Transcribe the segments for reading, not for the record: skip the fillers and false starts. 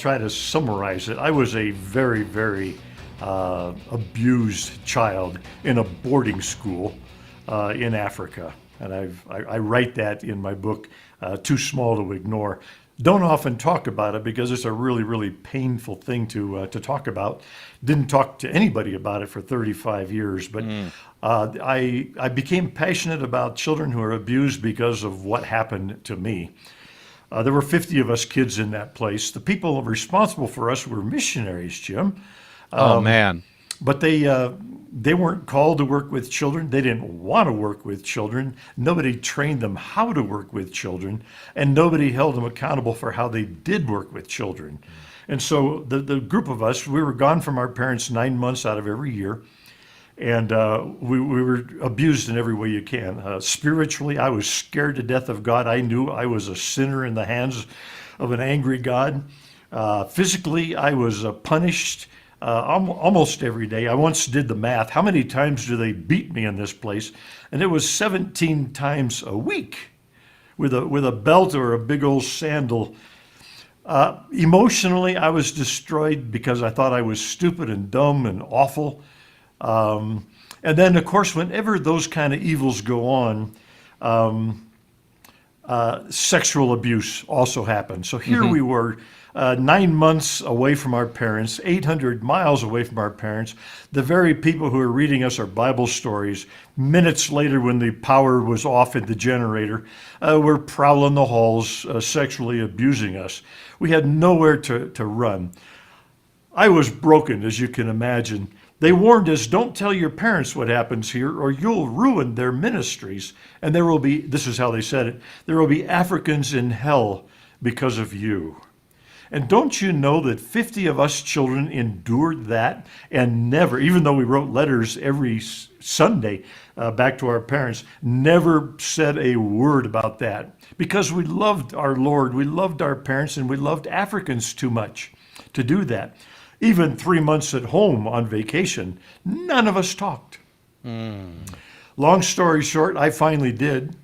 Try to summarize it. I was a very, very abused child in a boarding school in Africa. And I write that in my book, Too Small to Ignore. Don't often talk about it because it's a really, really painful thing to talk about. Didn't talk to anybody about it for 35 years, but I became passionate about children who are abused because of what happened to me. There were 50 of us kids in that place. The people responsible for us were missionaries, Jim. Oh man. But they weren't called to work with children. They didn't want to work with children. Nobody trained them how to work with children, and nobody held them accountable for how they did work with children. And so the group of us, we were gone from our parents 9 months out of every year. And we were abused in every way you can. Spiritually, I was scared to death of God. I knew I was a sinner in the hands of an angry God. Physically, I was punished almost every day. I once did the math. How many times do they beat me in this place? And it was 17 times a week with a belt or a big old sandal. Emotionally, I was destroyed because I thought I was stupid and dumb and awful. And then, of course, whenever those kind of evils go on, sexual abuse also happens. So here we were, 9 months away from our parents, 800 miles away from our parents, the very people who are reading us our Bible stories, minutes later when the power was off in the generator, were prowling the halls, sexually abusing us. We had nowhere to run. I was broken, as you can imagine. They warned us, don't tell your parents what happens here or you'll ruin their ministries. And there will be, this is how they said it, there will be Africans in hell because of you. And don't you know that 50 of us children endured that and never, even though we wrote letters every Sunday back to our parents, never said a word about that because we loved our Lord, we loved our parents, and we loved Africans too much to do that. Even 3 months at home on vacation, none of us talked. Long story short, I finally did,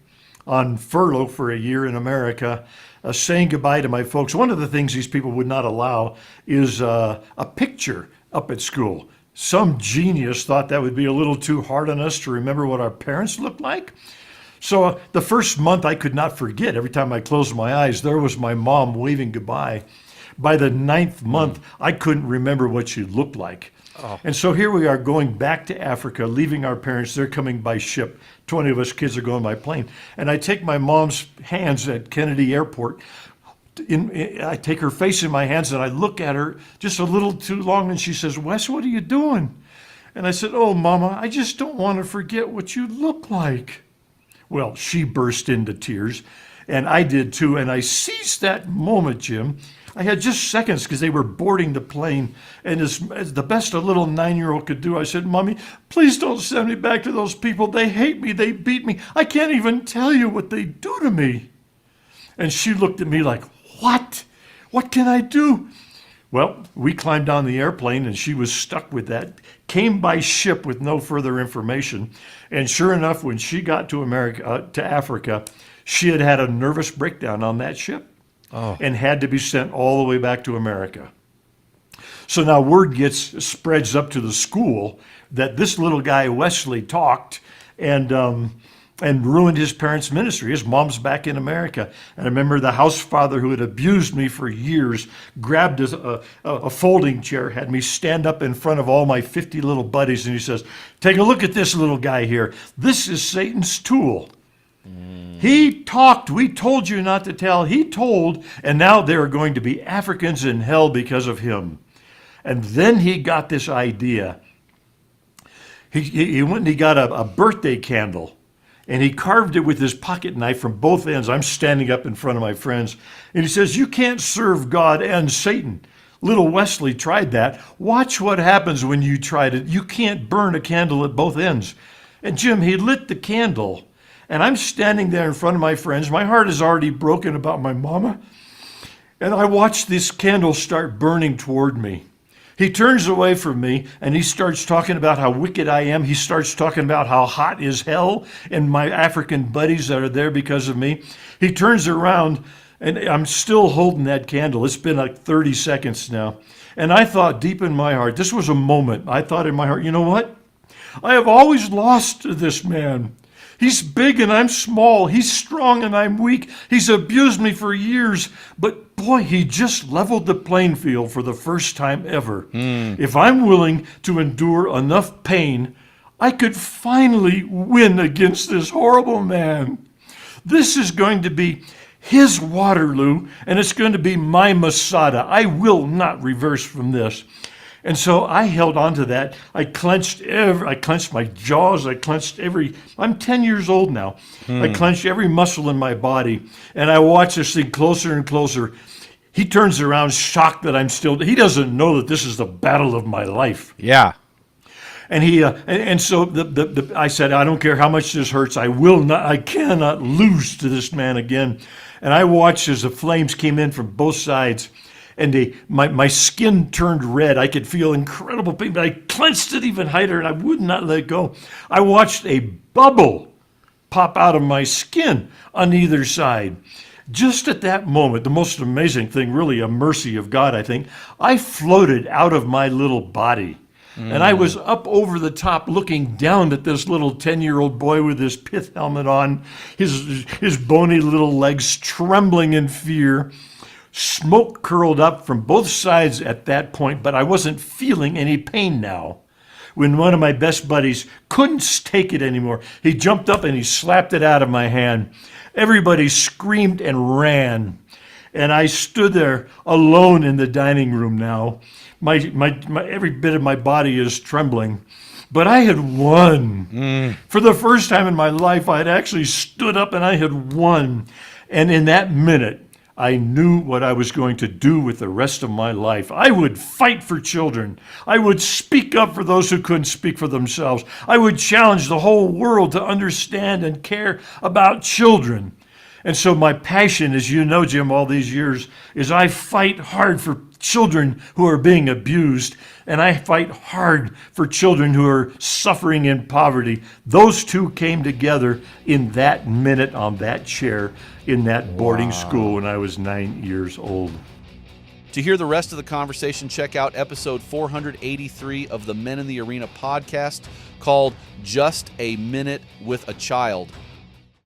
on furlough for a year in America, saying goodbye to my folks. One of the things these people would not allow is a picture up at school. Some genius thought that would be a little too hard on us to remember what our parents looked like. So the first month I could not forget. Every time I closed my eyes, there was my mom waving goodbye. By the 9th month, I couldn't remember what she looked like. Oh. And so here we are going back to Africa, leaving our parents. They're coming by ship. 20 of us kids are going by plane. And I take my mom's hands at Kennedy Airport. I take her face in my hands and I look at her just a little too long. And she says, Wes, what are you doing? And I said, oh, Mama, I just don't want to forget what you look like. Well, she burst into tears. And I did too. And I seized that moment, Jim. I had just seconds because they were boarding the plane. And as the best a little 9-year-old could do, I said, Mommy, please don't send me back to those people. They hate me. They beat me. I can't even tell you what they do to me. And she looked at me like, what? What can I do? Well, we climbed on the airplane and she was stuck with that, came by ship with no further information. And sure enough, when she got to Africa, she had had a nervous breakdown on that ship. Oh. And had to be sent all the way back to America. So now word spreads up to the school that this little guy Wesley talked and ruined his parents' ministry. His mom's back in America. And I remember the house father who had abused me for years grabbed a folding chair, had me stand up in front of all my 50 little buddies, and he says, take a look at this little guy here. This is Satan's tool. He talked. We told you not to tell. He told, and now there are going to be Africans in hell because of him. And then he got this idea. He went and he got a birthday candle, and he carved it with his pocket knife from both ends. I'm standing up in front of my friends, and he says, you can't serve God and Satan. Little Wesley tried that. Watch what happens when you try it. You can't burn a candle at both ends. And Jim, he lit the candle. And I'm standing there in front of my friends. My heart is already broken about my mama. And I watch this candle start burning toward me. He turns away from me and he starts talking about how wicked I am. He starts talking about how hot is hell and my African buddies that are there because of me. He turns around And I'm still holding that candle. It's been like 30 seconds now. And I thought deep in my heart, this was a moment. I thought in my heart, you know what? I have always lost to this man. He's big and I'm small. He's strong and I'm weak. He's abused me for years. But boy, he just leveled the playing field for the first time ever. If I'm willing to endure enough pain, I could finally win against this horrible man. This is going to be his Waterloo, and it's going to be my Masada. I will not reverse from this. And so I held on to that. I clenched my jaws. I'm 10 years old now. I clenched every muscle in my body, and I watched this thing closer and closer. He turns around, shocked that he doesn't know that this is the battle of my life. Yeah. And so I said, I don't care how much this hurts. I cannot lose to this man again. And I watched as the flames came in from both sides, and my skin turned red. I could feel incredible pain, but I clenched it even tighter, and I would not let go. I watched a bubble pop out of my skin on either side. Just at that moment, the most amazing thing, really a mercy of God, I think, I floated out of my little body. And I was up over the top looking down at this little 10-year-old boy with his pith helmet on, his bony little legs trembling in fear. Smoke curled up from both sides at that point, but I wasn't feeling any pain now. When one of my best buddies couldn't take it anymore, he jumped up and he slapped it out of my hand. Everybody screamed and ran. And I stood there alone in the dining room now. My every bit of my body is trembling. But I had won. For the first time in my life, I had actually stood up and I had won. And in that minute, I knew what I was going to do with the rest of my life. I would fight for children. I would speak up for those who couldn't speak for themselves. I would challenge the whole world to understand and care about children. And so my passion, as you know, Jim, all these years, is I fight hard for children who are being abused, and I fight hard for children who are suffering in poverty. Those two came together in that minute on that chair in that boarding school when I was 9 years old. To hear the rest of the conversation, check out episode 483 of the Men in the Arena podcast called Just a Minute with a Child.